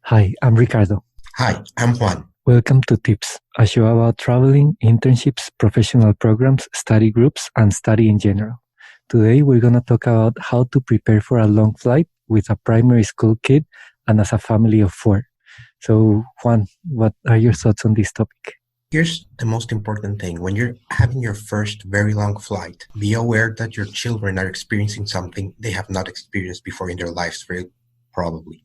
Hi, I'm Ricardo. Hi, I'm Juan. Welcome to Tips, a show about traveling, internships, professional programs, study groups, and study in general. Today, we're going to talk about how to prepare for a long flight with a primary school kid and as a family of four. So, Juan, what are your thoughts on this topic? Here's the most important thing. When you're having your first very long flight, be aware that your children are experiencing something they have not experienced before in their lives, very probably.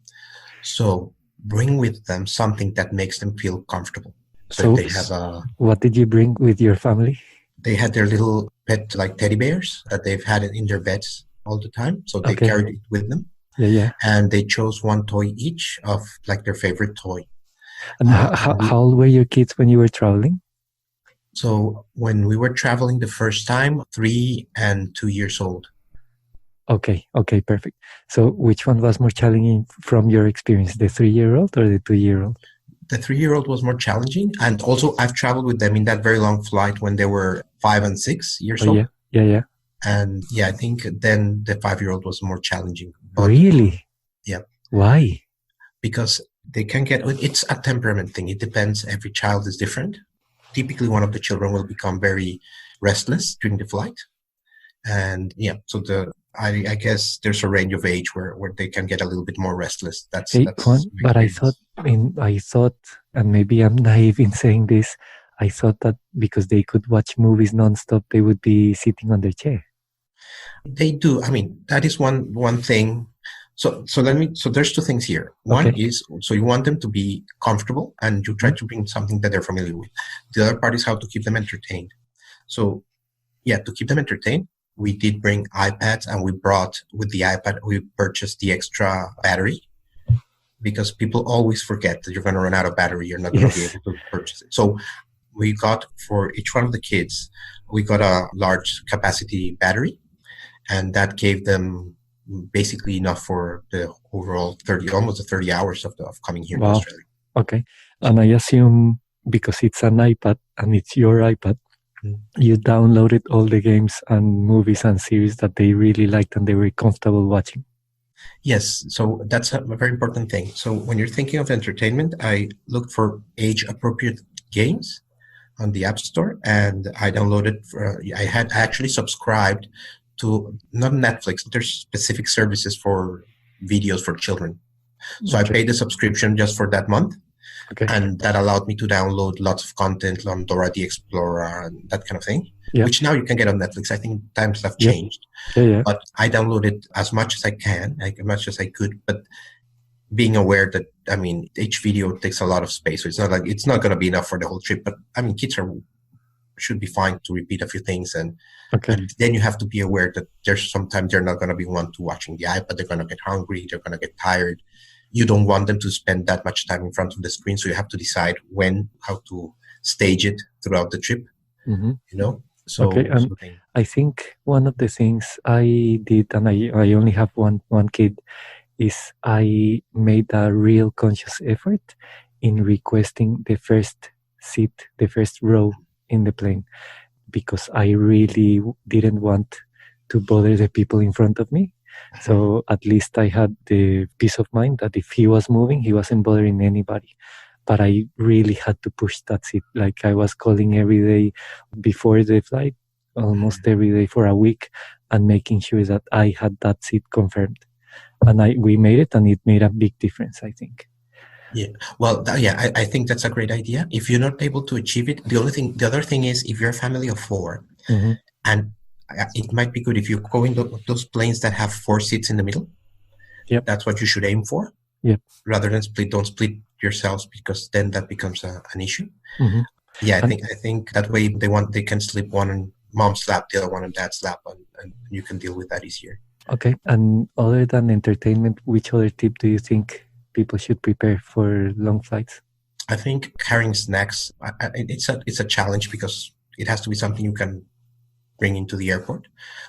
So bring with them something that makes them feel comfortable. So if So, they have what did you bring with your family? they had their little pet like teddy bears that they've had in their beds all the time. So they Okay. carried it with them Yeah, yeah. and they chose one toy each of like their favorite toy. And how old were your kids when you were traveling? So when we were traveling the first time, 3 and 2 years old. Okay, perfect. So, which one was more challenging from your experience, the 3-year-old or the 2-year-old? The 3 year old was more challenging. And also, I've traveled with them in that very long flight when they were 5 and 6 years Oh, yeah, old. yeah. And yeah, I think then the 5 year old was more challenging. But Really? yeah, Why? because they can get it's a temperament thing. It depends. Every child is different. Typically, one of the children will become very restless during the flight. And yeah, so I guess there's a range of age where they can get a little bit more restless. Hey, That's Juan, my but experience. I thought, and maybe I'm naive in saying this, I thought that because they could watch movies nonstop, they would be sitting on their chair. They do. I mean, that is one thing. So there's two things here. One Okay. is so you want them to be comfortable and you try Mhm. to bring something that they're familiar with. The other part is how to keep them entertained. So yeah, to keep them entertained, we did bring iPads and we brought with the iPad, we purchased the extra battery because people always forget that you're going to run out of battery. You're not going to be Yes. able to purchase it. So we got for each one of the kids, we got a large capacity battery and that gave them basically enough for the overall 30, almost the 30 hours of coming here to Wow. Australia. Okay. And I assume because it's an iPad and it's your iPad, you downloaded all the games and movies and series that they really liked and they were comfortable watching. Yes, so that's a very important thing. So when you're thinking of entertainment, I looked for age appropriate games on the App Store and I downloaded, I actually subscribed to not Netflix, there's specific services for videos for children. So I Okay. paid the subscription just for that month. Okay. And that allowed me to download lots of content on Dora the Explorer and that kind of thing, Yeah. which now you can get on Netflix. I think times have Yep. changed, Yeah. but I downloaded as much as I can, like as much as I could, but being aware that, I mean, each video takes a lot of space. So it's not like, it's not going to be enough for the whole trip, but I mean, should be fine to repeat a few things. Okay. And then you have to be aware that there's sometimes they're not going to be one to watching the iPad. They're going to get hungry. They're going to get tired. You don't want them to spend that much time in front of the screen. So you have to decide how to stage it throughout the trip, Mm-hmm. you know? Okay, and I think one of the things I did, and I only have one kid, is I made a real conscious effort in requesting the first seat, the first row in the plane, because I really didn't want to bother the people in front of me. So at least I had the peace of mind that if he was moving, he wasn't bothering anybody. But I really had to push that seat. Like I was calling every day before the flight, almost every day for a week, and making sure that I had that seat confirmed. And we made it, and it made a big difference, I think. Yeah. Well, I think that's a great idea. If you're not able to achieve it, the other thing is if you're a family of four, Mm-hmm. and it might be good if you go in those planes that have four seats in the middle. Yep. That's what you should aim for. Yep. Rather than don't split yourselves because then that becomes an issue. Mm-hmm. Yeah, I think that way they can sleep one on mom's lap, the other one on dad's lap, and you can deal with that easier. Okay. And other than entertainment, which other tip do you think people should prepare for long flights? I think carrying snacks, it's a challenge because it has to be something you can bring into the airport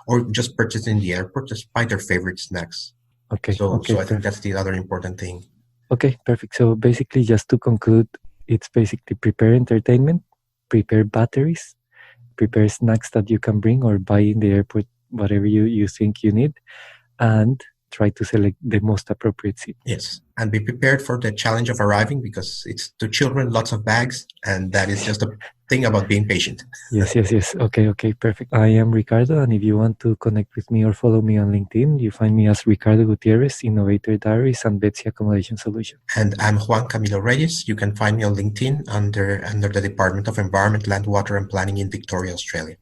or just purchase in the airport, just buy their favorite snacks. Okay. So I think Perfect. that's the other important thing. Okay, perfect. So basically, just to conclude, it's basically prepare entertainment, prepare batteries, prepare snacks that you can bring or buy in the airport, whatever you think you need, and try to select the most appropriate seat. Yes, and be prepared for the challenge of arriving, because it's to children, lots of bags, and that is just a thing about being patient. Yes. Okay, perfect. I am Ricardo, and if you want to connect with me or follow me on LinkedIn, you find me as Ricardo Gutierrez, Innovator Diaries and Betsy Accommodation Solution. And I'm Juan Camilo Reyes. You can find me on LinkedIn under the Department of Environment, Land, Water and Planning in Victoria, Australia.